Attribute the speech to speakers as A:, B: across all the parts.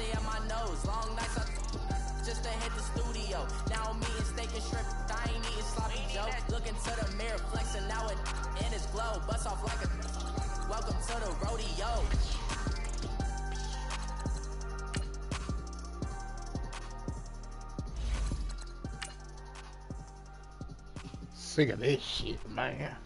A: stay at my nose. Long nights just to hit the studio. Now I'm eating steak and shrimp. I ain't eating sloppy Joe. Looking to the mirror, flexing now it in his glow. Bust off like a welcome to the rodeo.
B: Sick of this shit, man.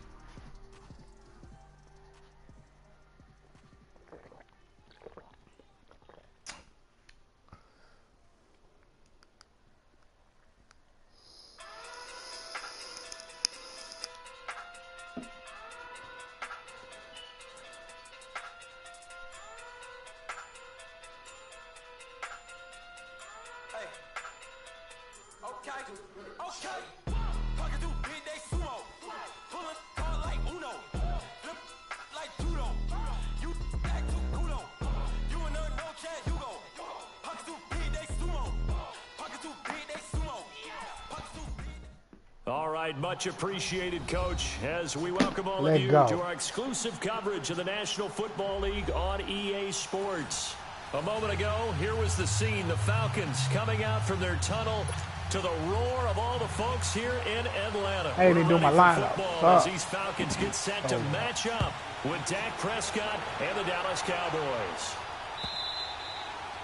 C: Much appreciated, Coach, as we welcome all of you to our exclusive coverage of the National Football League on EA Sports. A moment ago, here was the scene. The Falcons coming out from their tunnel to the roar of all the folks here in Atlanta.
B: Hey, they do my lineup.
C: As these Falcons get set to match up with Dak Prescott and the Dallas Cowboys.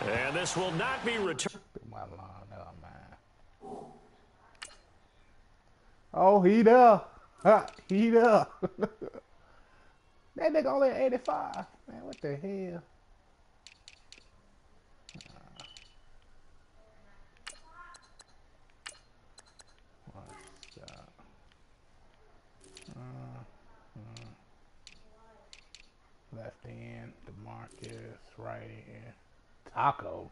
C: And this will not be returned.
B: Oh, he there. He there. That nigga only at 85. Man, what the hell? Left end, DeMarcus. Right end, Taco.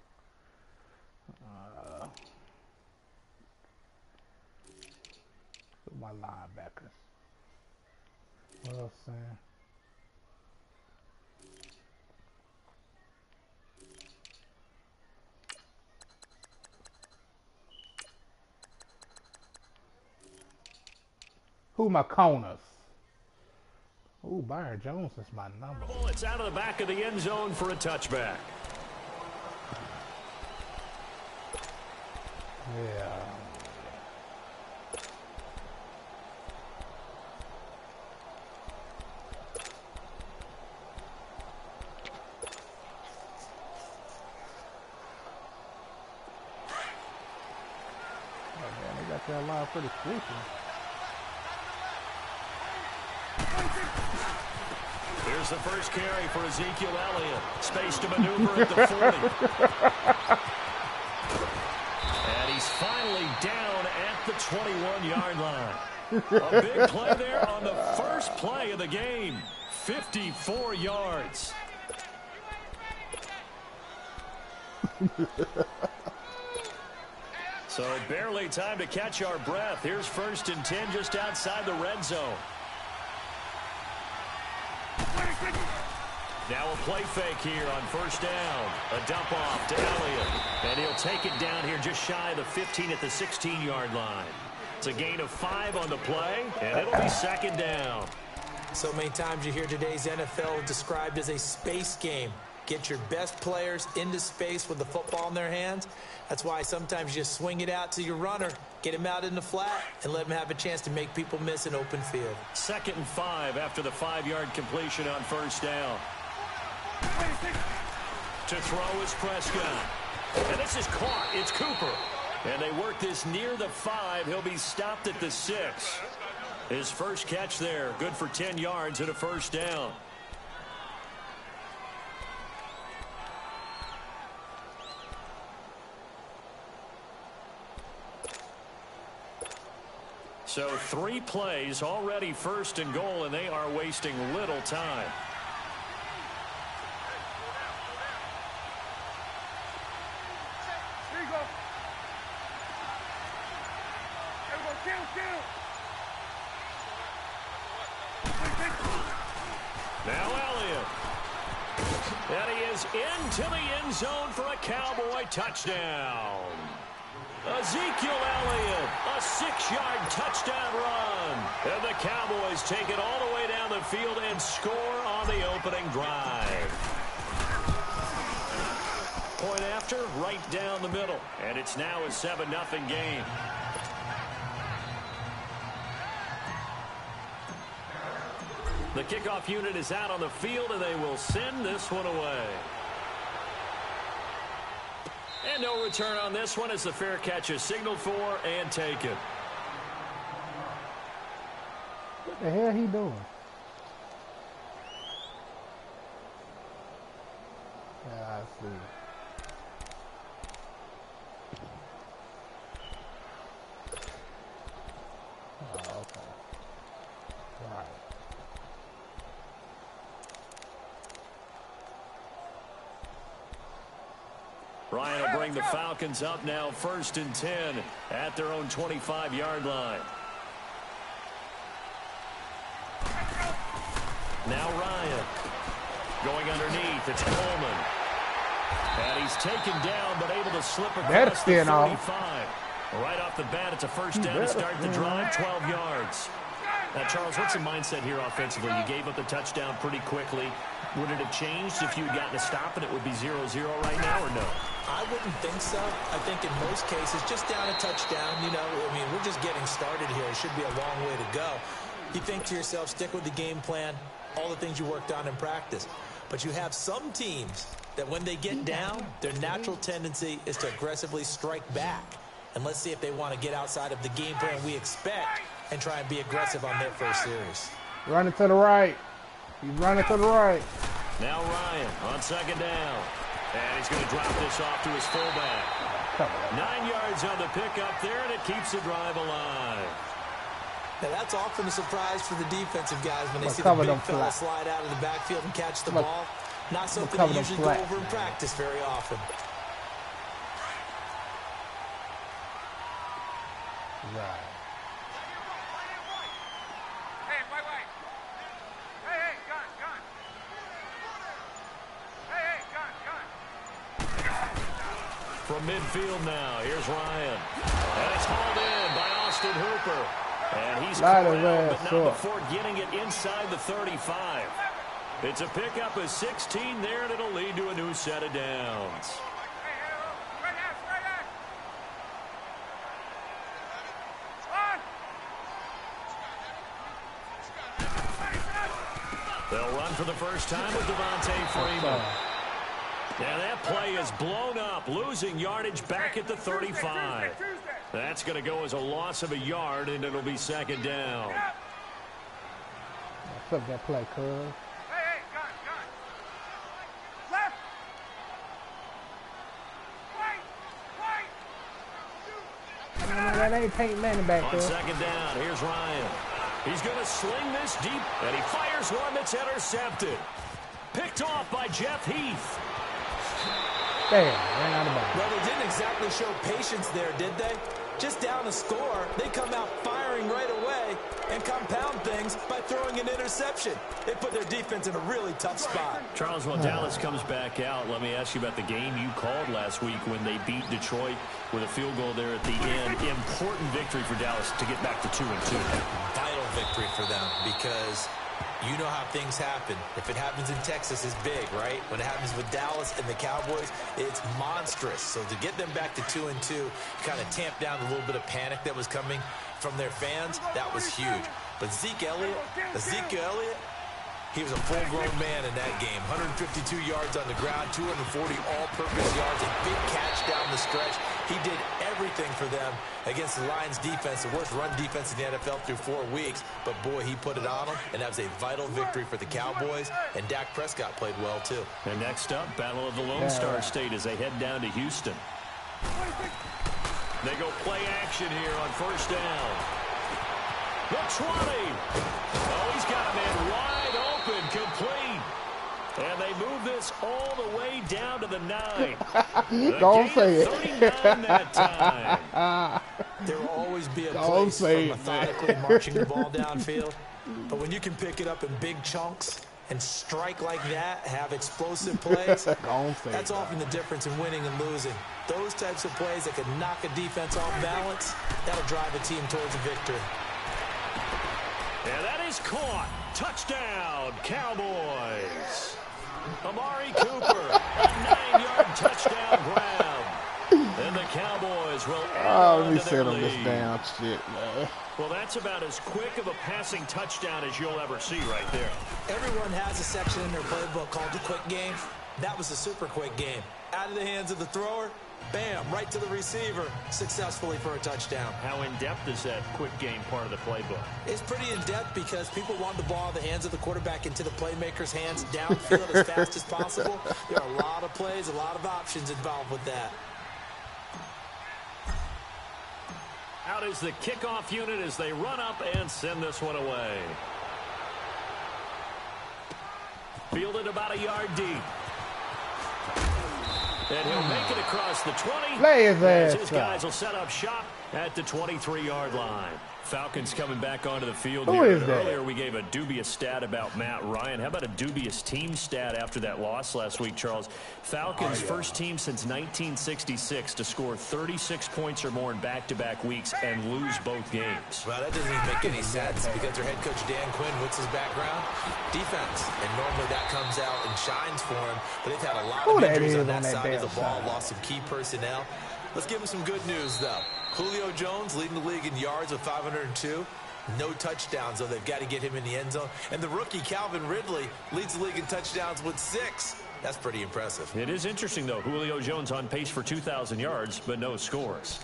B: My linebackers. What else saying? Who my corners? Ooh, Byron Jones is my number.
C: It's out of the back of the end zone for a touchback.
B: Yeah. That line pretty quickly.
C: Here's the first carry for Ezekiel Elliott. Space to maneuver at the 40. And he's finally down at the 21-yard line. A big play there on the first play of the game. 54 yards. So barely time to catch our breath. Here's 1st and 10 just outside the red zone. Now a play fake here on 1st down. A dump off to Elliott. And he'll take it down here just shy of the 15 at the 16-yard line. It's a gain of 5 on the play, and it'll be 2nd down.
D: So many times you hear today's NFL described as a space game. Get your best players into space with the football in their hands. That's why sometimes you just swing it out to your runner, get him out in the flat, and let him have a chance to make people miss an open field.
C: 2nd and 5 after the 5-yard completion on 1st down. To throw is Prescott. And this is caught. It's Cooper. And they work this near the 5. He'll be stopped at the 6. His first catch there, good for 10 yards and a 1st down. So 3 plays, already 1st and goal, and they are wasting little time.
E: Here you go. There we go. Kill.
C: Now Elliott. And he is into the end zone for a Cowboy touchdown. Ezekiel Elliott, a 6-yard touchdown run. And the Cowboys take it all the way down the field and score on the opening drive. Point after. center right down the middle. And it's now a 7-0 game. The kickoff unit is out on the field, and they will send this one away. And no return on this one as the fair catch is signaled for and taken.
B: What the hell he doing? Yeah, I see. Oh, okay. All right.
C: Ryan will bring the Falcons up now 1st and 10 at their own 25-yard line. Now Ryan going underneath. It's Coleman. And he's taken down but able to slip across the 35. Right off the bat, it's a first down to start the drive, 12 yards. Now, Charles, what's the mindset here offensively? You gave up the touchdown pretty quickly. Would it have changed if you had gotten a stop and it would be 0-0 right now, or no?
D: I wouldn't think so. I think in most cases, just down a touchdown, you know, I mean, we're just getting started here. It should be a long way to go. You think to yourself, stick with the game plan, all the things you worked on in practice. But you have some teams that when they get down, their natural tendency is to aggressively strike back. And let's see if they want to get outside of the game plan we expect and try and be aggressive on their first series.
B: Running to the right. He's running to the right.
C: Now Ryan on 2nd down. And he's going to drop this off to his fullback. 9 yards on the pickup there, and it keeps the drive alive.
D: Now, that's often a surprise for the defensive guys when they see the big fella slide out of the backfield and catch the ball. Not something they usually go over in practice very often.
B: Right.
E: Hey, wait. Hey, gun. Hey, gun.
C: From midfield now, here's Ryan. And it's hauled in by Austin Hooper. And he's corralled, but not before getting it inside the 35. It's a pickup of 16 there, and it'll lead to a new set of downs. They'll run for the first time with Devontae Freeman. Now that play is blown up, losing yardage back at the 35. That's going to go as a loss of a yard, and it'll be 2nd down.
B: Flip that play, cuz.
E: Hey, gun. Left. Right.
B: That ain't Peyton Manning back
C: On
B: there.
C: 2nd down, here's Ryan. He's going to sling this deep, and he fires one that's intercepted. Picked off by Jeff Heath.
B: Damn, ran out of bounds.
D: Well, they didn't exactly show patience there, did they? Just down a score, they come out firing right away and compound things by throwing an interception. They put their defense in a really tough spot.
C: Charles, while Dallas comes back out, let me ask you about the game you called last week when they beat Detroit with a field goal there at the end. Important victory for Dallas to get back to 2-2.
D: Vital victory for them because you know how things happen. If it happens in Texas, it's big, right? When it happens with Dallas and the Cowboys, it's monstrous. So to get them back to 2-2, kind of tamp down a little bit of panic that was coming from their fans, that was huge. But Ezekiel Elliott, he was a full-grown man in that game. 152 yards on the ground, 240 all-purpose yards, a big catch down the stretch. He did everything for them against the Lions defense, the worst run defense in the NFL through 4 weeks. But, boy, he put it on them, and that was a vital victory for the Cowboys. And Dak Prescott played well, too.
C: And next up, Battle of the Lone Star State as they head down to Houston. They go play action here on 1st down. The 20. Oh, he's got a man wide open, complete. And they move this all the way down to the 9.
B: Don't say it.
C: 39 that time.
D: There will always be a place for methodically marching the ball downfield. But when you can pick it up in big chunks and strike like that, have explosive plays, that's often the difference in winning and losing. Those types of plays that can knock a defense off balance, that'll drive a team towards a victory.
C: And that is caught. Touchdown, Cowboys. Amari Cooper, a 9-yard touchdown grab. as well.
B: Oh, let me set him this damn shit, man.
C: Well, that's about as quick of a passing touchdown as you'll ever see right there.
D: Everyone has a section in their playbook called the quick game. That was a super quick game. Out of the hands of the thrower, bam, right to the receiver, successfully for a touchdown.
C: How in-depth is that quick game part of the playbook?
D: It's pretty in-depth because people want the ball in the hands of the quarterback into the playmaker's hands downfield as fast as possible. There are a lot of plays, a lot of options involved with that.
C: Out is the kickoff unit as they run up and send this one away. Fielded about a yard deep. And he'll make it across the 20.
B: Lay his ass
C: His guys will set up shop at the 23-yard line. Falcons coming back onto the field
B: Who
C: here.
B: is that?
C: Earlier we gave a dubious stat about Matt Ryan. How about a dubious team stat after that loss last week, Charles? Falcons first team since 1966 to score 36 points or more in back-to-back weeks and lose both games.
D: Well, that doesn't even make any sense because their head coach Dan Quinn, what's his background? Defense. And normally that comes out and shines for him. But they've had a lot of injuries on that side of the ball, lost some key personnel. Let's give him some good news, though. Julio Jones leading the league in yards with 502. No touchdowns, though. They've got to get him in the end zone. And the rookie, Calvin Ridley, leads the league in touchdowns with 6. That's pretty impressive.
C: It is interesting, though. Julio Jones on pace for 2,000 yards, but no scores.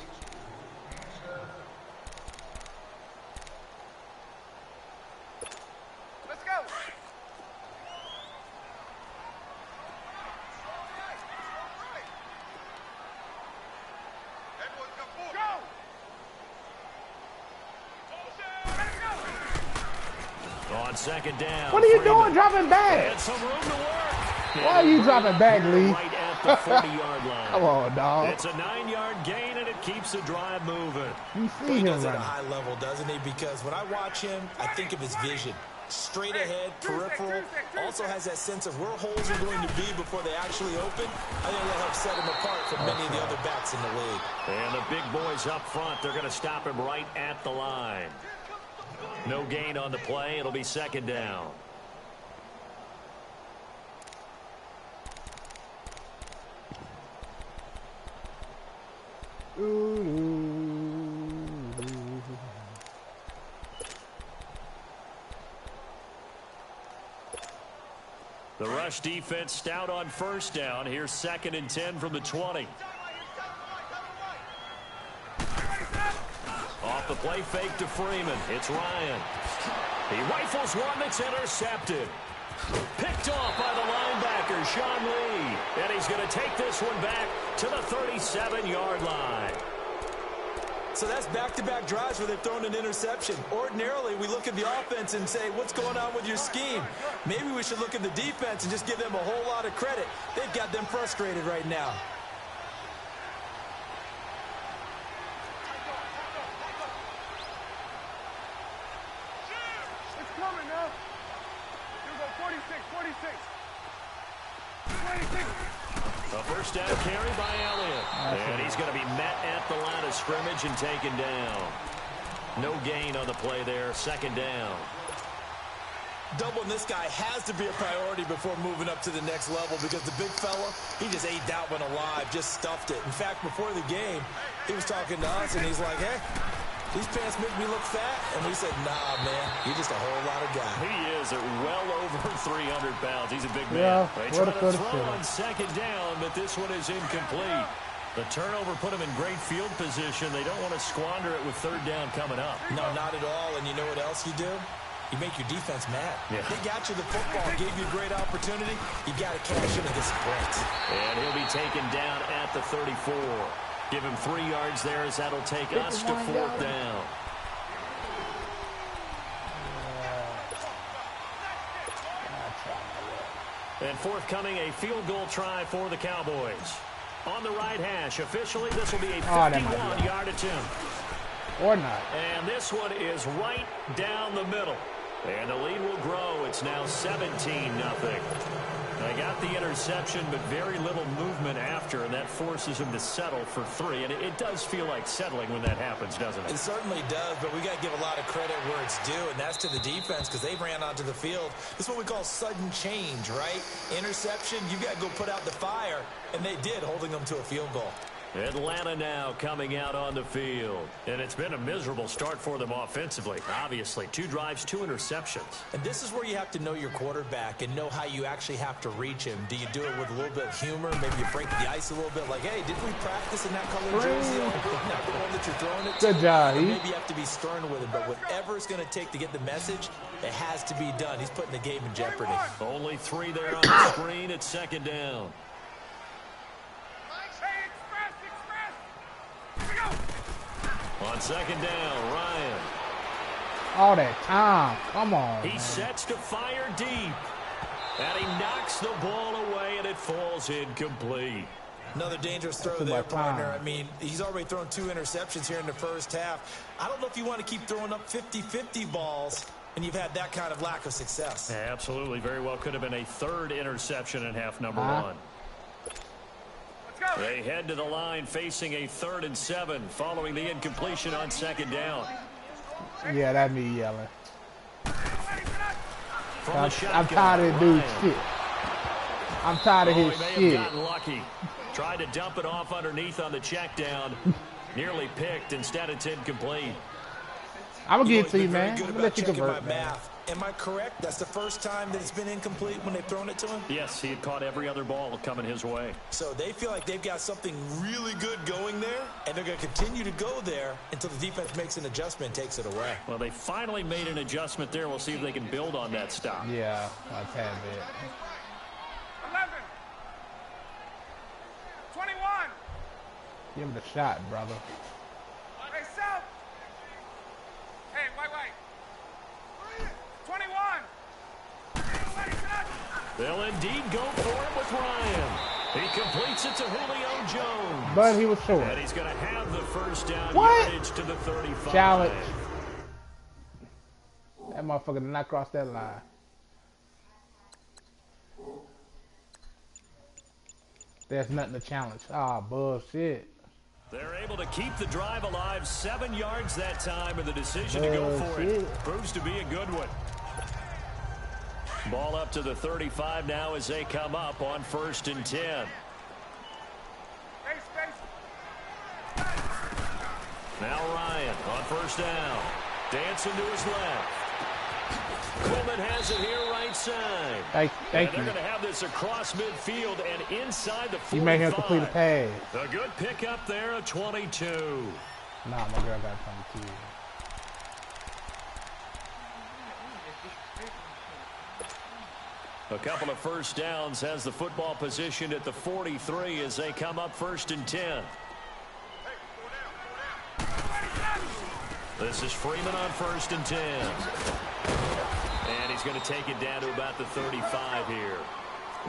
E: Let's go.
C: On second down.
B: What are you doing dropping back?
C: And some room to work.
B: Why are you dropping back, Lee?
C: Right at the 40-yard line.
B: Come on, dog.
C: It's a 9-yard gain, and it keeps the drive moving.
B: You see
D: He
B: him
D: does it at a
B: running.
D: high level, doesn't he? Because when I watch him, I think of his vision. Straight ahead, peripheral, also has that sense of where holes are going to be before they actually open. I think that helps set him apart from many of the other backs in the league.
C: And the big boys up front, they're going to stop him right at the line. No gain on the play. It'll be second down. The rush defense stout on first down. Here's 2nd and 10 from the 20. Off the play fake to Freeman. It's Ryan. He rifles one that's intercepted. Picked off by the linebacker, Sean Lee. And he's going to take this one back to the 37-yard line.
D: So that's back-to-back drives where they've thrown an interception. Ordinarily, we look at the offense and say, what's going on with your scheme? Maybe we should look at the defense and just give them a whole lot of credit. They've got them frustrated right now.
E: It's coming now. You go 46, 46. 26.
C: A first down carry by Elliott. And he's going to be met at the line of scrimmage and taken down. No gain on the play there. 2nd down.
D: Doubling this guy has to be a priority before moving up to the next level because the big fella, he just ate that one alive, just stuffed it. In fact, before the game, he was talking to us, and he's like, hey, these pants make me look fat. And we said, nah, man, you're just a whole lot of guy.
C: He is at well over 300 pounds. He's a big
B: Yeah,
C: man. They
B: what
C: try
B: a
C: to throw
B: shit.
C: on 2nd down, but this one is incomplete. The turnover put him in great field position. They don't want to squander it with 3rd down coming up.
D: No, not at all. And you know what else you do? You make your defense mad.
C: Yeah.
D: They got you the football, gave you a great opportunity. You got to cash in and get some points.
C: And he'll be taken down at the 34. Give him 3 yards there as that'll take us to 4th down. And forthcoming, a field goal try for the Cowboys. On the right hash, officially, this will be a 51-yard attempt.
B: Or not.
C: And this one is right down the middle. And the lead will grow. It's now 17-0. They got the interception, but very little movement after, and that forces them to settle for 3. And it does feel like settling when that happens, doesn't it?
D: It certainly does, but we got to give a lot of credit where it's due, and that's to the defense because they ran onto the field. This is what we call sudden change, right? Interception, you got to go put out the fire, and they did, holding them to a field goal.
C: Atlanta now coming out on the field. And it's been a miserable start for them offensively. Obviously, 2 drives, 2 interceptions.
D: And this is where you have to know your quarterback and know how you actually have to reach him. Do you do it with a little bit of humor? Maybe you break the ice a little bit like, hey, didn't we practice in that color jersey? Not the one that you're throwing it to.
B: Good job.
D: Maybe you have to be stern with him, but whatever it's going to take to get the message, it has to be done. He's putting the game in jeopardy.
C: Only 3 there on the screen. It's 2nd down. On 2nd down, Ryan.
B: All that time. Come on.
C: He sets to fire deep. And he knocks the ball away, and it falls incomplete.
D: Another dangerous throw there, partner. I mean, he's already thrown 2 interceptions here in the first half. I don't know if you want to keep throwing up 50-50 balls when you've had that kind of lack of success.
C: Yeah, absolutely. Very well could have been a 3rd interception in half number 1. They head to the line facing a 3rd and 7 following the incompletion on 2nd down.
B: Yeah, that me yelling. I'm
C: shotgun,
B: tired of this dude's shit. I'm tired of his
C: He may
B: shit.
C: have gotten lucky. Tried to dump it off underneath on the check down. Nearly picked. Instead, it's incomplete.
B: I'm going to give it to you, man. I'm going to let you convert,
D: my
B: man.
D: math. Am I correct? That's the first time that it's been incomplete when they've thrown it to him?
C: Yes, he had caught every other ball coming his way.
D: So they feel like they've got something really good going there, and they're going to continue to go there until the defense makes an adjustment and takes it away.
C: Well, they finally made an adjustment there. We'll see if they can build on that stop.
B: Yeah, a tad bit.
E: 11. 21.
B: Give him the shot, brother.
E: Hey, South. Hey, white. 21.
C: They'll indeed go for it with Ryan. He completes it to Julio Jones.
B: But he was short.
C: And he's going to have the first down
B: What?
C: yardage to the 35.
B: Challenge. That motherfucker did not cross that line. There's nothing to challenge. Ah, bullshit.
C: They're able to keep the drive alive. 7 yards that time, and the decision to go for it proves to be a good one. Ball up to the 35 now as they come up on 1st and 10. Now Ryan on 1st down. Dancing to his left. Coleman has it here right side.
B: Thank you.
C: They're going to have this across midfield and inside the 45.
B: You made him complete a pass.
C: A good pickup there of 22.
B: Nah, my girl got 22.
C: A couple of first downs has the football positioned at the 43 as they come up 1st and 10. This is Freeman on 1st and 10. And he's going to take it down to about the 35 here.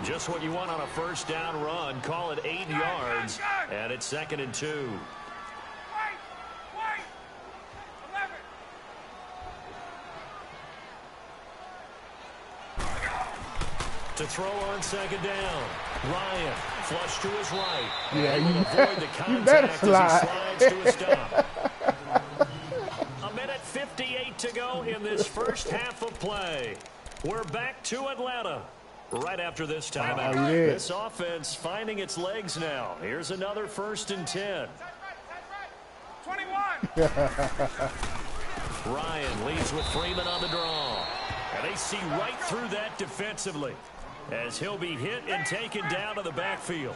C: Just what you want on a first down run. Call it 8 yards. And it's 2nd and 2. To throw on 2nd down. Ryan flush to his right.
B: Yeah,
C: avoid the contact
B: you better slide.
C: As he slides to a stop. A minute 58 to go in this first half of play. We're back to Atlanta right after this timeout.
B: Oh, yeah.
C: This offense finding its legs now. Here's another 1st and 10.
E: 21.
C: Ryan leads with Freeman on the draw. And they see right through that defensively as he'll be hit and taken down to the backfield.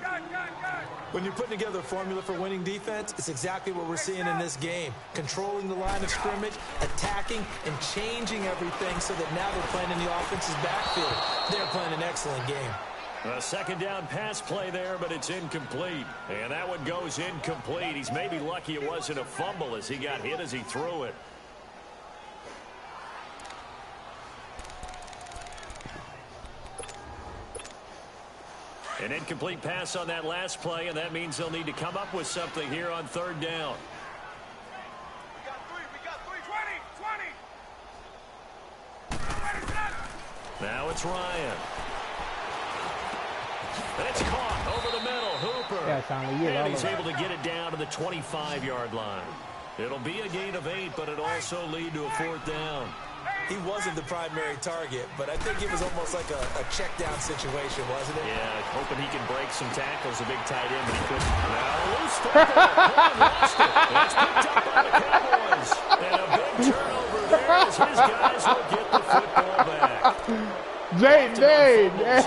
D: When you're putting together a formula for winning defense, it's exactly what we're seeing in this game. Controlling the line of scrimmage, attacking, and changing everything so that now they're playing in the offense's backfield. They're playing an excellent game.
C: A 2nd down pass play there, but it's incomplete. And that one goes incomplete. He's maybe lucky it wasn't a fumble as he got hit as he threw it. An incomplete pass on that last play, and that means they'll need to come up with something here on 3rd down.
E: We got three. 20.
C: Now it's Ryan. And it's caught over the middle. Hooper.
B: Yeah,
C: and he's able to get it down to the 25-yard line. It'll be a gain of 8, but it'll also lead to a 4th down.
D: he wasn't the primary target, but I think it was almost like a check down situation, wasn't it?
C: Yeah, hoping he can break some tackles, a big tight end, but he couldn't. Now loose football. Lost it. It's picked up by the Cowboys. And a big turnover there as his guys will get the football back.
B: Jay,
C: The guy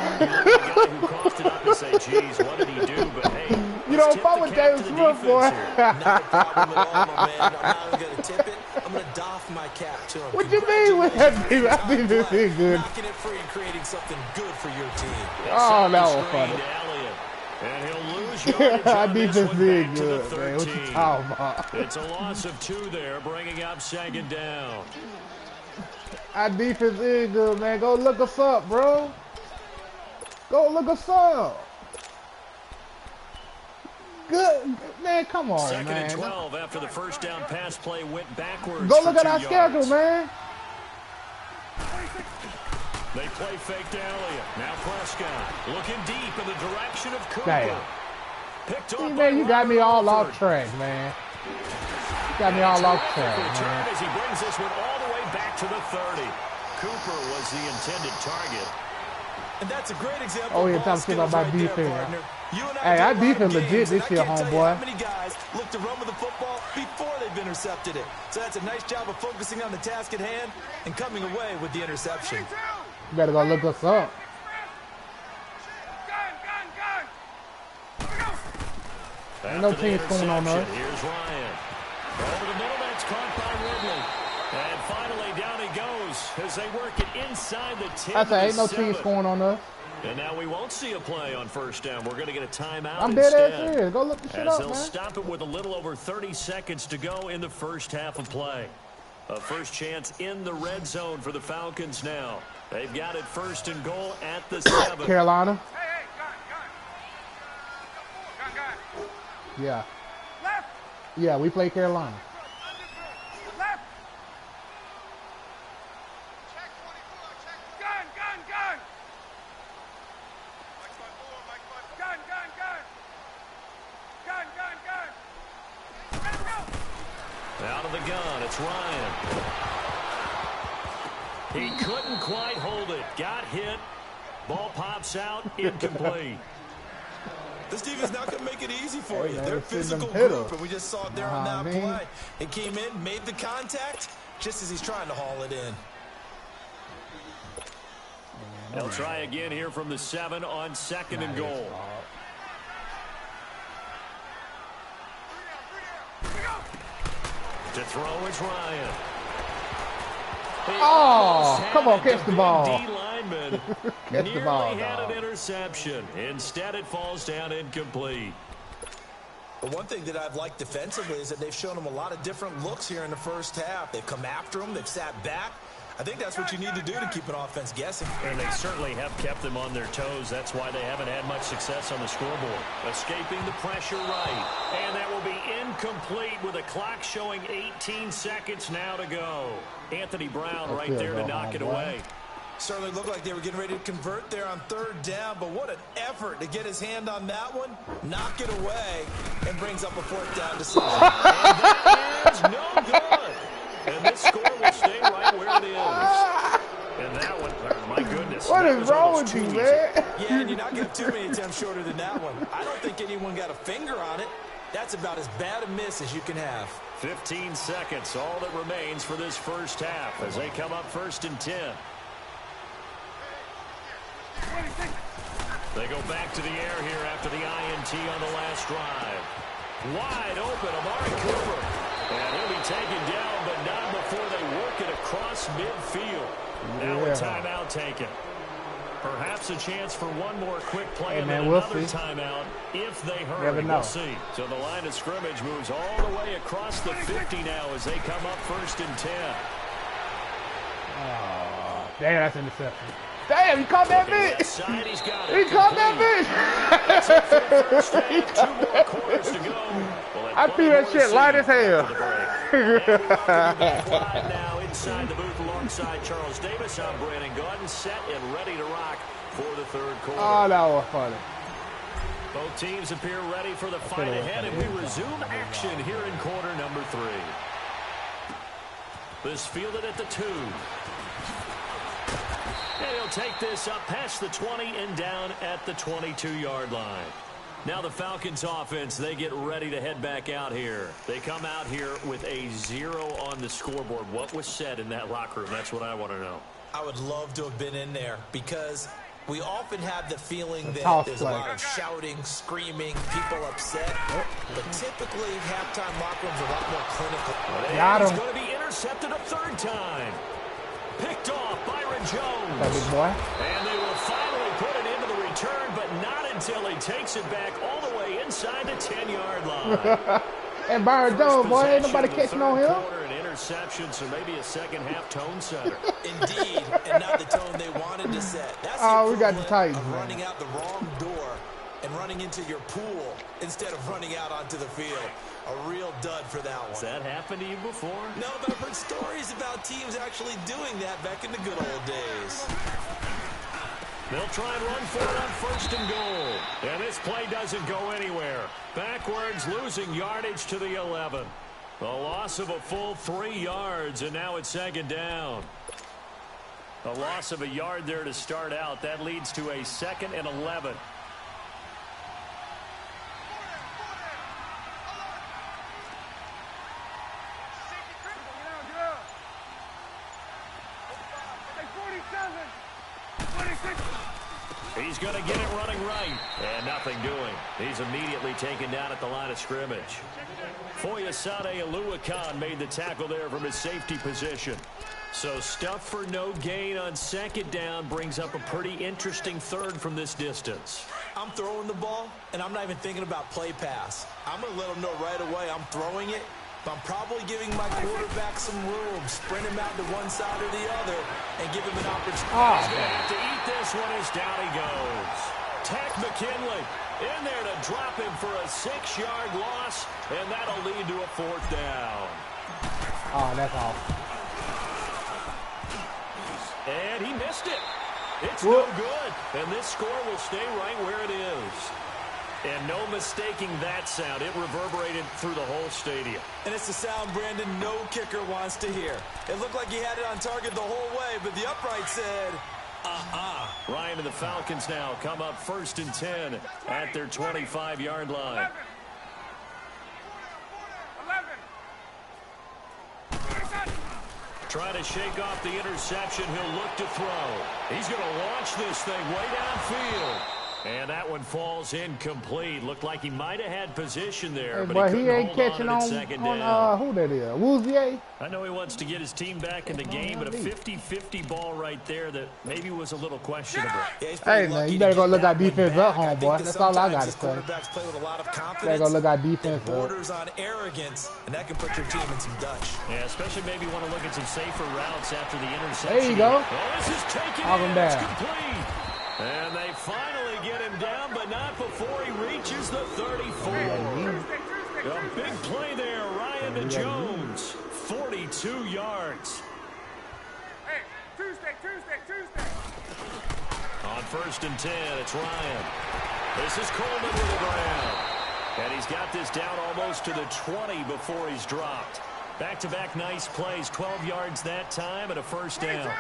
C: who coughed it up and say, geez, what did he do? But hey,
B: you don't fuck with David Smith, boy.
D: Not a problem at all, my man. I'm not only going to tip it, I'm going to doff my cap to him.
B: What you mean with that? I think this is good.
D: Knocking it free and creating something good for your team.
B: Oh, that was funny.
C: And he'll lose yardage on this one back to the 13.
B: Man. What you talking about?
C: It's a loss of 2 there, bringing up 2nd down.
B: Our defense is good, man. Go look us up, bro. Go look us up. Good, man. Come on,
C: 2nd
B: man.
C: and 12 after the first down pass play went backwards.
B: Go look
C: for
B: at our
C: 2
B: schedule,
C: yards.
B: man.
C: They play fake to Elliott. Now Prescott looking deep in the direction of Cooper.
B: Damn.
C: Picked
B: See,
C: off
B: man, you got me all off
C: Crawford.
B: track, man. You got me all off track,
C: Return
B: man.
C: as he brings this one all the way back to the 30. Cooper was the intended target.
D: And that's a great example.
B: Oh, yeah,
D: of ball
B: talking about
D: skills right
B: defense.
D: there, partner. You and I
B: Hey,
D: do a
B: our
D: lot of
B: defense
D: games,
B: legit this
D: and
B: year,
D: I can't tell you
B: homeboy.
D: how many guys look to run with the football before they've intercepted it. So that's a nice job of focusing on the task at hand and coming away with the interception.
B: You better go look us up. Ain't no team scoring on us.
C: Here's Ryan. Over the middle, that's caught by Ridley. And finally, down he goes as they work it inside the 10.
B: I say ain't no team scoring on us.
C: And now we won't see a play on first down. We're going to get a timeout
B: I'm dead
C: instead.
B: ass serious. Go look the shit
C: As
B: up,
C: they'll
B: man.
C: stop it with a little over 30 seconds to go in the first half of play. A first chance in the red zone for the Falcons now. They've got it 1st and goal at the 7.
B: Carolina.
E: Hey, gun.
B: Yeah.
E: Left.
B: Yeah, we play Carolina.
E: Left. Check 24. Check. Gun. Gun. Let's go.
C: Out of the gun, it's Ryan. He couldn't quite hold it. Got hit. Ball pops out. Incomplete.
D: This defense not going to make it easy for you.
B: man,
D: They're a
B: it's in them
D: physical
B: hitters.
D: group, and we just saw it there on that play. It came in, made the contact, just as he's trying to haul it in.
C: They'll try again here from the 7 on 2nd and goal. To throw is Ryan.
B: Oh, come on, catch the ball.
C: D-lineman
B: Catch the ball,
C: nearly had
B: dog.
C: an interception. Instead, it falls down incomplete.
D: But one thing that I've liked defensively is that they've shown him a lot of different looks here in the first half. They've come after him. They've sat back. I think that's what you need to do to keep an offense guessing.
C: And they certainly have kept them on their toes. That's why they haven't had much success on the scoreboard. Escaping the pressure right. And that will be incomplete with a clock showing 18 seconds now to go. Anthony Brown right there to knock it away.
D: Certainly looked like they were getting ready to convert there on 3rd down, but what an effort to get his hand on that one, knock it away, and brings up a 4th down decision.
C: And that is no good. And this score will stay right where it is. And that one, oh my goodness.
B: What is wrong with you, man?
D: Yeah, and you're not going to have too many attempts shorter than that one. I don't think anyone got a finger on it. That's about as bad a miss as you can have.
C: 15 seconds, all that remains for this first half as they come up 1st and 10. They go back to the air here after the INT on the last drive. Wide open, Amari Cooper. And he'll be taken down, but not before they work it across midfield. Now a timeout taken. Perhaps a chance for one more quick play and then another timeout if they hurry. We'll see. So the line of scrimmage moves all the way across the 50 now as they come up 1st and 10.
B: Oh, damn, that's an interception. Damn, he caught that bitch.
C: Side, he's got it.
B: He caught that bitch.
C: That's it for the first half. 2 more quarters to go.
B: I threw that shit light as hell.
C: Live now inside the booth alongside Charles Davis. I'm Brandon Gordon, set and ready to rock for the 3rd quarter.
B: Oh, that was funny.
C: Both teams appear ready for the fight ahead, and we resume action here in quarter number 3. This fielded at the 2. And he'll take this up past the 20 and down at the 22-yard line. Now the Falcons offense, they get ready to head back out here. They come out here with a 0 on the scoreboard. What was said in that locker room? That's what I want to know.
D: I would love to have been in there because we often have the feeling that there's a lot of shouting, screaming, people upset. But typically, halftime locker rooms are a lot more clinical.
C: And he's going to be intercepted a third time. Picked off Byron Jones.
B: That big boy.
C: And they will finally put it into the return, but not until he takes it back all the way inside the 10-yard line.
B: And Byron Jones, boy, ain't nobody catching on him.
C: An interception, so maybe a second-half tone setter.
D: Indeed, and not the tone they wanted to set. That's
B: we got the Titans, man.
D: Running out the wrong door and running into your pool instead of running out onto the field. A real dud for that one.
C: Has that happened to you before?
D: No, but I've heard stories about teams actually doing that back in the good old days.
C: They'll try and run for it on first and goal. And this play doesn't go anywhere. Backwards, losing yardage to the 11. A loss of a full 3 yards, and now it's second down. A loss of a yard there to start out. That leads to a 2nd and 11. He's going to get it running right. And nothing doing. He's immediately taken down at the line of scrimmage. Foyesade Oluwakan made the tackle there from his safety position. So stuff for no gain on second down brings up a pretty interesting third from this distance.
D: I'm throwing the ball, and I'm not even thinking about play pass. I'm going to let him know right away I'm throwing it. But I'm probably giving my quarterback some room, sprint him out to one side or the other, and give him an opportunity.
C: He's going to have to eat this one as down he goes. Tech McKinley in there to drop him for a 6-yard loss, and that'll lead to a 4th down.
B: Oh, that's off.
C: And he missed it. It's no good. And this score will stay right where it is. And no mistaking that sound. It reverberated through the whole stadium.
D: And it's the sound, Brandon, no kicker wants to hear. It looked like he had it on target the whole way, but the upright said,
C: Ryan and the Falcons now come up 1st and 10 at their 25-yard line.
E: 11.
C: Trying to shake off the interception. He'll look to throw. He's going to launch this thing way downfield. And that one falls incomplete. Looked like he might have had position there, but
B: he ain't catching on who that is? Woozier?
C: I know he wants to get his team back in the game, but a 50-50 ball right there that maybe was a little questionable.
B: Hey, man, you better go look our defense up, homeboy. That's all I got to say.
D: Play with a lot of confidence.
B: Better go look our defense up.
D: Borders on arrogance, and that can put your team in some Dutch.
C: Yeah, especially maybe want to look at some safer routes after the interception.
B: There you go.
C: Oh, this is taken in. It's complete. And they finally get him down, but not before he reaches the 34. A big play there, Ryan to Jones. 42 yards.
E: Hey, Tuesday.
C: On 1st and 10, it's Ryan. This is Coleman with the ground. And he's got this down almost to the 20 before he's dropped. Back-to-back nice plays, 12 yards that time and a 1st down.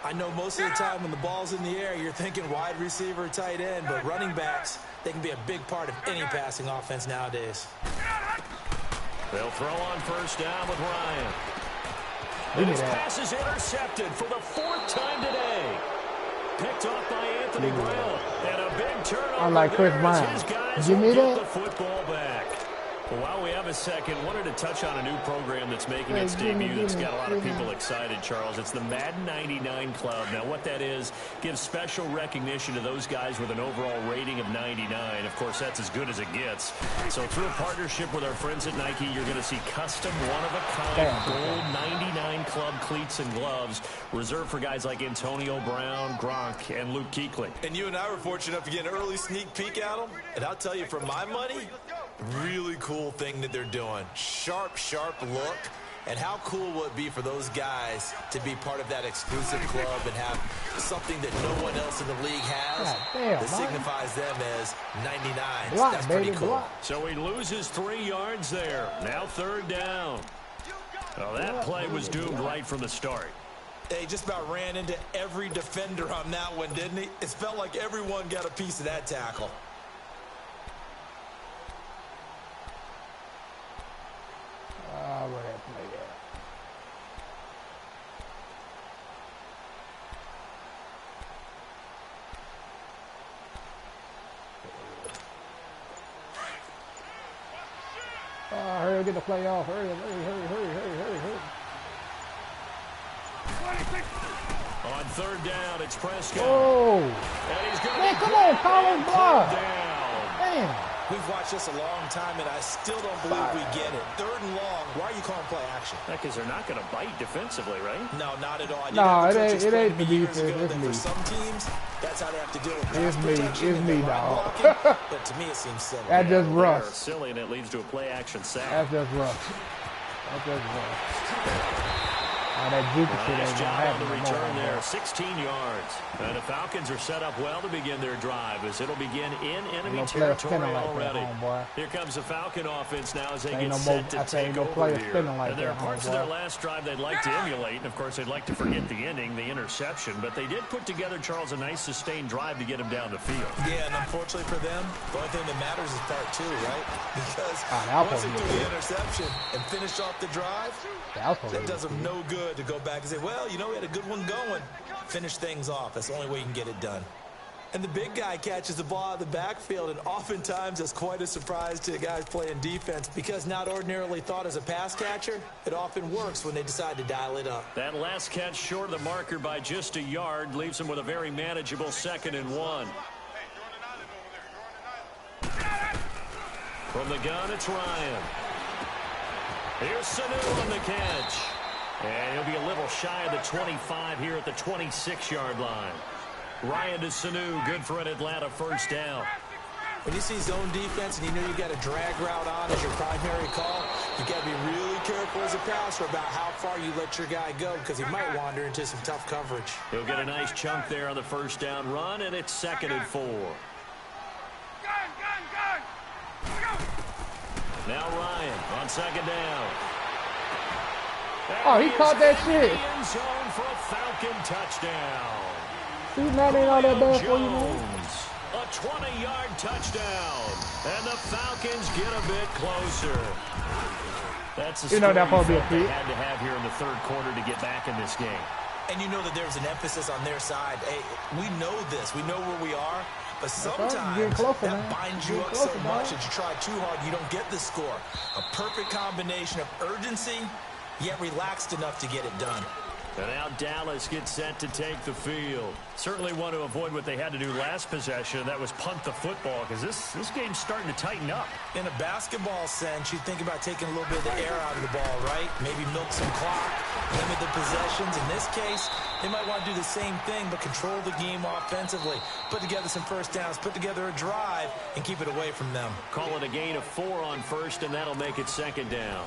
D: I know most of the time when the ball's in the air, you're thinking wide receiver, tight end, but running backs, they can be a big part of any passing offense nowadays.
C: They'll throw on 1st down with Ryan. And his pass is intercepted for the 4th time today. Picked off by Anthony Brown. And a big turnover.
B: Unlike Chris Brown.
C: His guys
B: Give me
C: will get
B: that.
C: the football back. Well, while we have a second, wanted to touch on a new program that's making its debut that's got a lot of people excited, Charles. It's the Madden 99 Club. Now, what that is, gives special recognition to those guys with an overall rating of 99. Of course, that's as good as it gets. So through a partnership with our friends at Nike, you're going to see custom one-of-a-kind gold 99 Club cleats and gloves reserved for guys like Antonio Brown, Gronk, and Luke Kuechly.
D: And you and I were fortunate enough to get an early sneak peek at them. And I'll tell you, for my money, really cool thing that they're doing. Sharp look. And how cool will it be for those guys to be part of that exclusive club and have something that no one else in the league has that signifies them as 99. That's pretty cool.
C: So he loses 3 yards there. Now 3rd down. Well, that play was doomed right from the start.
D: He just about ran into every defender on that one, didn't he? It felt like everyone got a piece of that tackle.
B: Where that play at? Hurry, get the play off. Hurry.
C: On third down, it's Prescott.
B: Oh!
C: And he's going
B: Man, come on, Colin, block.
C: down.
B: Damn.
D: We've watched this a long time, and I still don't believe we get it. Third and long, why are you calling play action?
C: Because they're not going to bite defensively, right?
D: No, not at all.
B: No, it ain't the defense. It's me.
D: For some teams, that's how they have to deal with pass
B: It's me.
D: protection
B: It's
D: and
B: me,
D: run
B: dog.
D: blocking. But to me, it seems silly.
B: That's just
C: They're
B: rough.
C: silly, and it leads to a play-action sack.
B: That's just rough. That Jupiter shit
C: Nice
B: ain't
C: job
B: gonna
C: on the
B: happen
C: return
B: no more.
C: there, 16 yards. And the Falcons are set up well to begin their drive as it'll begin in enemy territory already. Here comes the Falcon offense now as they get set to take over here. And there are parts of their last drive they'd like to emulate, and of course they'd like to forget the ending, the interception, but they did put together, Charles, a nice sustained drive to get them down the field.
D: Yeah, and unfortunately for them, the only thing that matters is part two, right? Because once they do the interception and finish off the drive, that does them no good to go back and say, well, you know, we had a good one going. Finish things off. That's the only way you can get it done. And the big guy catches the ball out of the backfield, and oftentimes that's quite a surprise to the guys playing defense because not ordinarily thought as a pass catcher, it often works when they decide to dial it up.
C: That last catch short of the marker by just a yard leaves them with a very manageable 2nd and 1. From the gun, it's Ryan. Here's Sanu on the catch. And he'll be a little shy of the 25 here at the 26-yard line. Ryan to Sanu, good for an Atlanta first down.
D: When you see zone defense and you know you got a drag route on as your primary call, you got to be really careful as a passer about how far you let your guy go because he might wander into some tough coverage.
C: He'll get a nice chunk there on the first down run, and it's 2nd and 4. Now Ryan on 2nd down.
B: Oh, he caught that shit.
C: End zone for a Falcon touchdown.
B: See, man, ain't all that bad for you, man.
C: A 20-yard touchdown, and the Falcons get a bit closer. That's the
B: that probably be a
C: they
B: feat.
C: had to have here in the third quarter to get back in this game.
D: And you know that there's an emphasis on their side. Hey, we know this. We know where we are. But sometimes that binds you up so much that you try too hard, you don't get the score. A perfect combination of urgency, yet relaxed enough to get it done.
C: And now Dallas gets set to take the field. Certainly want to avoid what they had to do last possession. That was punt the football because this game's starting to tighten up.
D: In a basketball sense, you think about taking a little bit of the air out of the ball, right? Maybe milk some clock, limit the possessions. In this case, they might want to do the same thing but control the game offensively. Put together some first downs, put together a drive, and keep it away from them.
C: Call it a gain of 4 on first, and that'll make it 2nd down.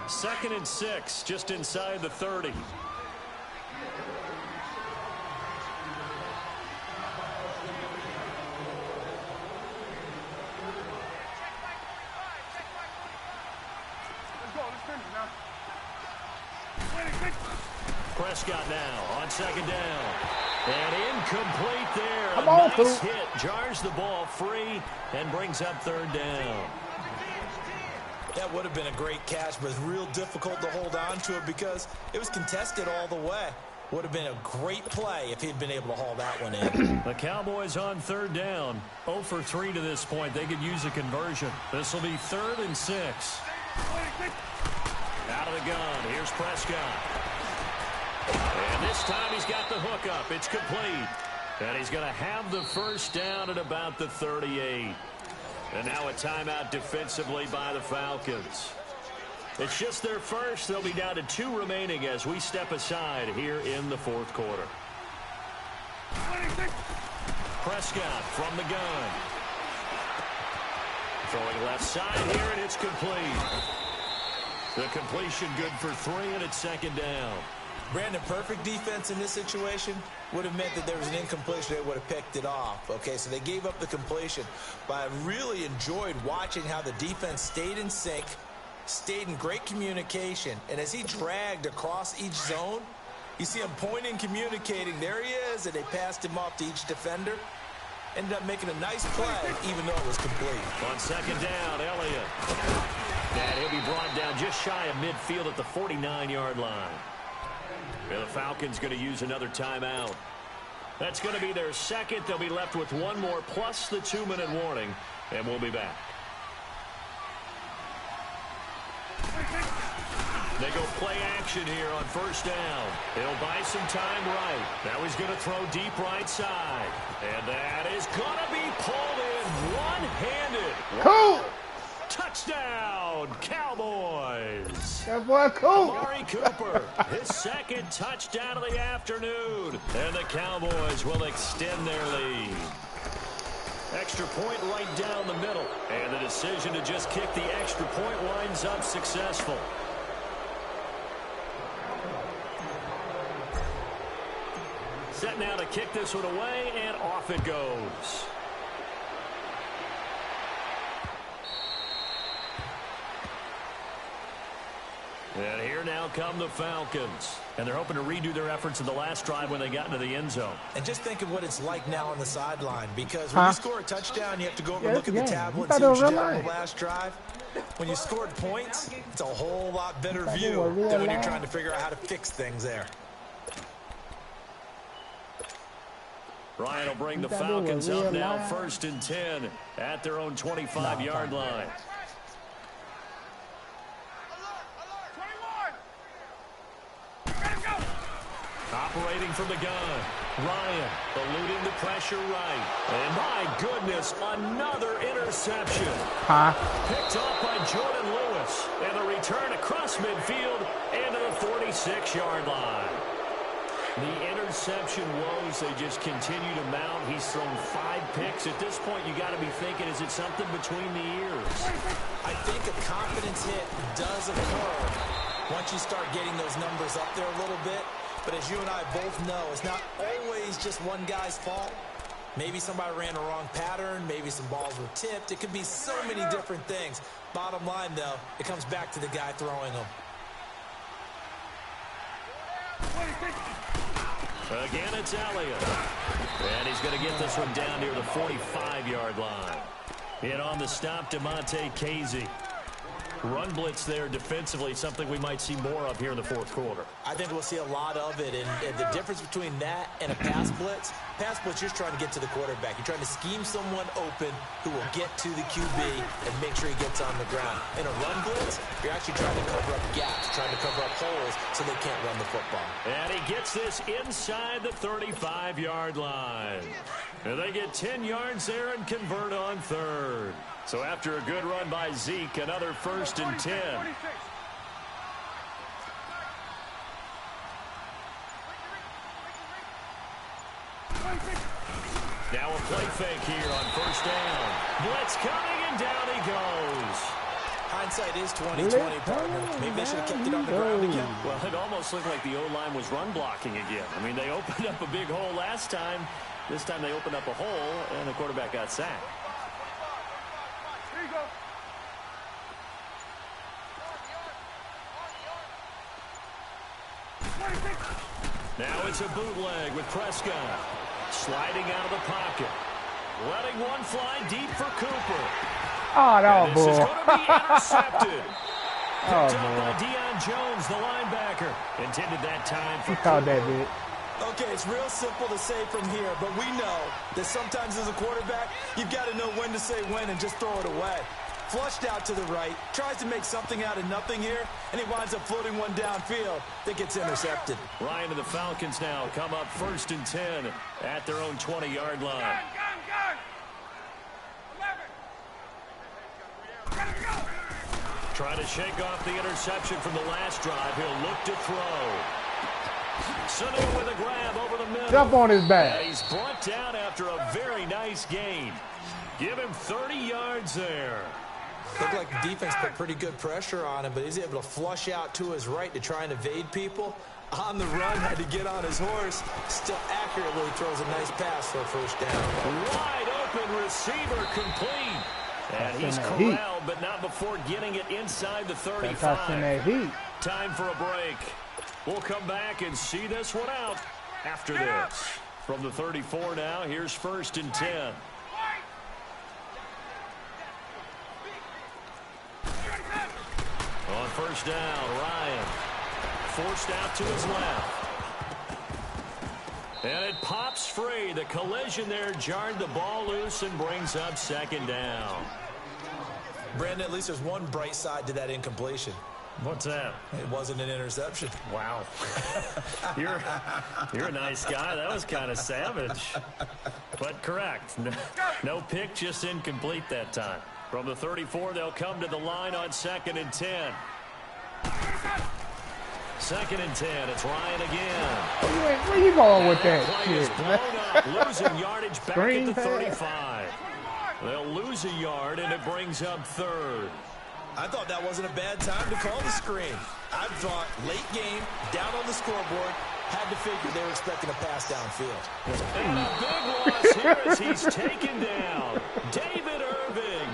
C: Second and 6, just inside the 30. Prescott now on 2nd down. And incomplete there.
B: Come on,
C: nice hit. Jars the ball free and brings up 3rd down.
D: That would have been a great catch, but it's real difficult to hold on to it because it was contested all the way. Would have been a great play if he'd been able to haul that one in.
C: The Cowboys on 3rd down. 0 for 3 to this point. They could use a conversion. This will be 3rd and 6. Out of the gun. Here's Prescott. And this time he's got the hook up. It's complete. And he's going to have the first down at about the 38. And now a timeout defensively by the Falcons. It's just their first. They'll be down to 2 remaining as we step aside here in the 4th quarter. Prescott from the gun. Throwing left side here, and it's complete. The completion good for 3, and it's 2nd down.
D: Brandon, perfect defense in this situation would have meant that there was an incompletion. They would have picked it off. Okay, so they gave up the completion. But I really enjoyed watching how the defense stayed in sync, stayed in great communication, and as he dragged across each zone, you see him pointing, communicating. There he is, and they passed him off to each defender. Ended up making a nice play, even though it was complete.
C: On second down, Elliott. And he'll be brought down just shy of midfield at the 49-yard line. And the Falcons going to use another timeout. That's going to be their second. They'll be left with one more, plus the 2-minute warning, and we'll be back. They go play action here on first down. He'll buy some time right. Now he's going to throw deep right side. And that is going to be pulled in one-handed.
B: Cool.
C: Touchdown, Cowboys.
B: That boy cool.
C: Amari Cooper, his second touchdown of the afternoon. And the Cowboys will extend their lead. Extra point right down the middle. And the decision to just kick the extra point winds up successful. Set now to kick this one away, and off it goes. And here now come the Falcons. And they're hoping to redo their efforts in the last drive when they got into the end zone.
D: And just think of what it's like now on the sideline. Because when you score a touchdown, you have to go over and look at the tablet and see what you did on the last drive. When you scored points, it's a whole lot better view than when you're trying to figure out how to fix things there.
C: Ryan will bring the Falcons up now, 1st and 10 at their own 25-yard line. Operating from the gun, Ryan eluding the pressure right. And my goodness, another interception. Picked off by Jordan Lewis. And the return across midfield and to the 46-yard line. The interception woes, they just continue to mount. He's thrown 5 picks. At this point, you got to be thinking, is it something between the ears?
D: I think a confidence hit does occur once you start getting those numbers up there a little bit. But as you and I both know, it's not always just one guy's fault. Maybe somebody ran a wrong pattern. Maybe some balls were tipped. It could be so many different things. Bottom line, though, it comes back to the guy throwing them.
C: Again, it's Elliott. And he's going to get this one down near the 45-yard line. And on the stop, Demonte Casey. Run blitz there defensively, something we might see more of here in the fourth quarter.
D: I think we'll see a lot of it. And the difference between that and a pass blitz, you're just trying to get to the quarterback. You're trying to scheme someone open who will get to the QB and make sure he gets on the ground. In a run blitz, you're actually trying to cover up gaps, trying to cover up holes so they can't run the football.
C: And he gets this inside the 35-yard line. And they get 10 yards there and convert on third. So after a good run by Zeke, another 1st and 10. Now a play fake here on first down. Blitz coming, and down he goes.
D: Hindsight is 20/20, partner. Maybe they should have kept it on the ground again.
C: Well, it almost looked like the O-line was run blocking again. I mean, they opened up a big hole last time. This time they opened up a hole, and the quarterback got sacked.
E: Here you go.
C: Now it's a bootleg with Prescott. Sliding out of the pocket. Letting one fly deep for Cooper.
B: Oh, no,
C: and this is
B: boy.
C: going to be intercepted.
B: Oh,
C: Picked up by
B: boy.
C: Deion Jones, the linebacker. Intended that time for
B: He called that
C: Cooper.
B: bit.
D: Okay, it's real simple to say from here, but we know that sometimes as a quarterback, you've got to know when to say when and just throw it away. Flushed out to the right, tries to make something out of nothing here, and he winds up floating one downfield that gets intercepted.
C: Ryan and the Falcons now come up 1st and 10 at their own 20-yard line.
E: Gun. 11.
C: Trying to shake off the interception from the last drive. He'll look to throw. Sanu with a grab over the middle.
B: Jump on his back.
C: And he's brought down after a very nice gain. Give him 30 yards there.
D: Looked like the defense put pretty good pressure on him, but he's able to flush out to his right to try and evade people. On the run, had to get on his horse. Still accurately throws a nice pass for a first down.
C: Wide open receiver complete. And he's corralled, but not before getting it inside the 35. Time for a break. We'll come back and see this one out after this. From the 34 now, here's 1st and 10. On 1st down, Ryan forced out to his left. And it pops free. The collision there jarred the ball loose and brings up 2nd down.
D: Brandon, at least there's one bright side to that incompletion.
C: What's that?
D: It wasn't an interception.
C: Wow. You're a nice guy. That was kind of savage. But correct. No pick, just incomplete that time. From the 34, they'll come to the line on 2nd and 10. 2nd and 10. It's Ryan again.
B: Where you going with that shit, man?
C: Losing yardage back at the 35. They'll lose a yard, and it brings up 3rd.
D: I thought that wasn't a bad time to call the screen. I thought late game, down on the scoreboard, had to figure they were expecting a pass downfield.
C: And a big loss here as he's taken down. David Irving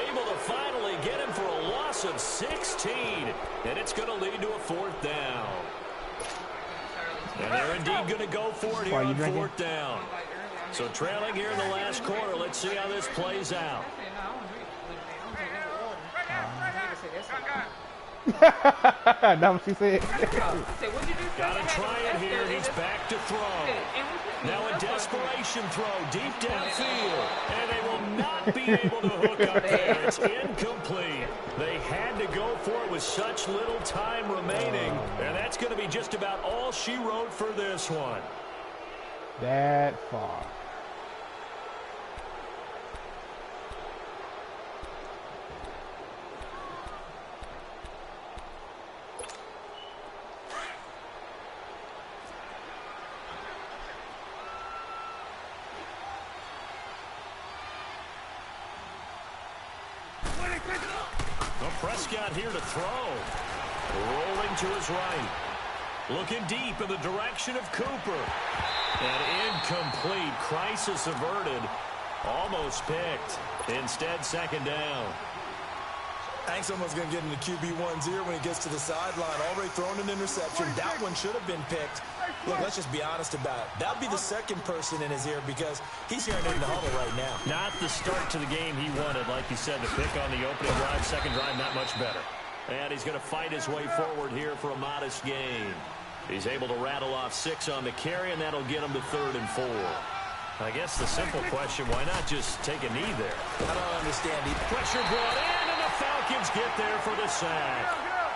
C: able to finally get him for a loss of 16. And it's going to lead to a 4th down. And they're indeed going to go for it here on 4th down. So trailing here in the last quarter. Let's see how this plays out.
B: That's what she said.
C: Gotta try it here. He's back to throw. Now a desperation throw deep downfield. And they will not be able to hook up there. It's incomplete. They had to go for it with such little time remaining. And that's going to be just about all she wrote for this one.
B: That far.
C: Prescott here to throw. Rolling to his right. Looking deep in the direction of Cooper. And incomplete. Crisis averted. Almost picked. Instead, 2nd down.
D: I think someone's going to get in the QB1's ear when he gets to the sideline. Already thrown an interception. That one should have been picked. Look, let's just be honest about it. That would be the 2nd person in his ear because he's hearing it in the huddle right now.
C: Not the start to the game he wanted. Like you said, the pick on the opening drive, 2nd drive, not much better. And he's going to fight his way forward here for a modest gain. He's able to rattle off 6 on the carry, and that'll get him to 3rd and 4. I guess the simple question, why not just take a knee there?
D: I don't understand.
C: Pressure brought in, and the Falcons get there for the sack.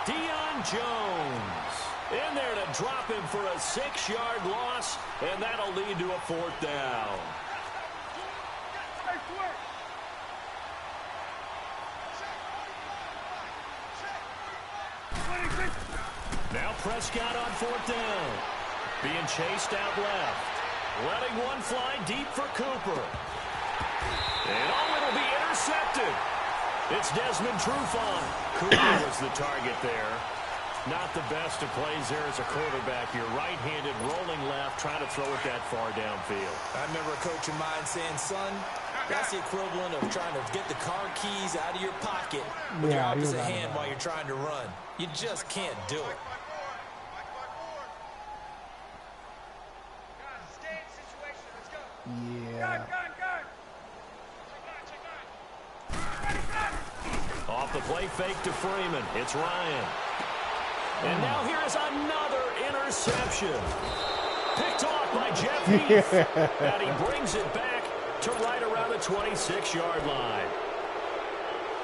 C: Deion Jones in there to drop him for a 6-yard loss, and that'll lead to a 4th down. Now Prescott on 4th down. Being chased out left. Letting one fly deep for Cooper. And it'll be intercepted. It's Desmond Trufant. Cooper was the target there. Not the best of plays there as a quarterback. You're right-handed, rolling left, trying to throw it that far downfield.
D: I remember a coach of mine saying, son, that's the equivalent of trying to get the car keys out of your pocket with your opposite hand while you're trying to run. You just can't do it.
B: Yeah.
C: Off the play fake to Freeman. It's Ryan. And now here is another interception. Picked off by Jeff Heath. And he brings it back to right around the 26-yard line.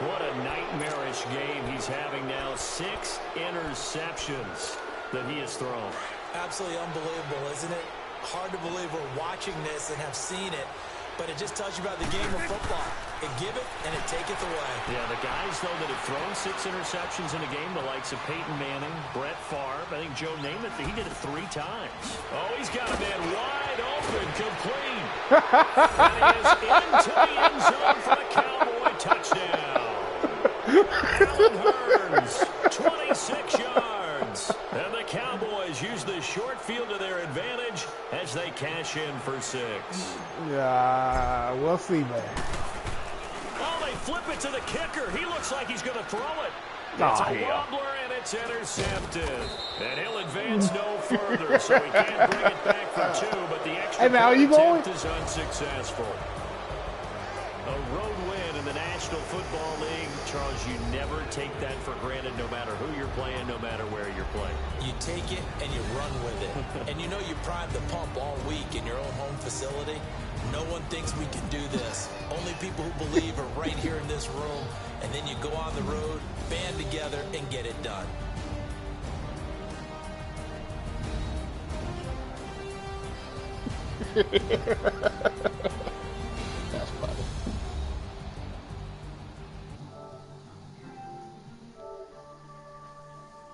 C: What a nightmarish game he's having now. 6 interceptions that he has thrown.
D: Absolutely unbelievable, isn't it? Hard to believe we're watching this and have seen it, but it just tells you about the game of football. It give it and it taketh away.
C: Yeah, the guys, though, that have thrown 6 interceptions in a game, the likes of Peyton Manning, Brett Favre, I think Joe Namath, he did it 3 times. Oh, he's got a man wide open, complete. And he is into the end zone for the Cowboy touchdown. Alan Hearns, 26 yards. And the Cowboys use the short field to their advantage as they cash in for 6.
B: Yeah, we'll see, man.
C: Oh, they flip it to the kicker. He looks like he's going to throw it. It's a wobbler, and it's intercepted. And he'll advance no further, so he can't bring it back for 2, but the extra attempt is unsuccessful. A road win in the National Football League. Charles, you never take that for granted, no matter who you're playing, no matter where you're playing.
D: You take it and you run with it. And you know you prime the pump all week in your own home facility. No one thinks we can do this. Only people who believe are right here in this room. And then you go on the road, band together, and get it done.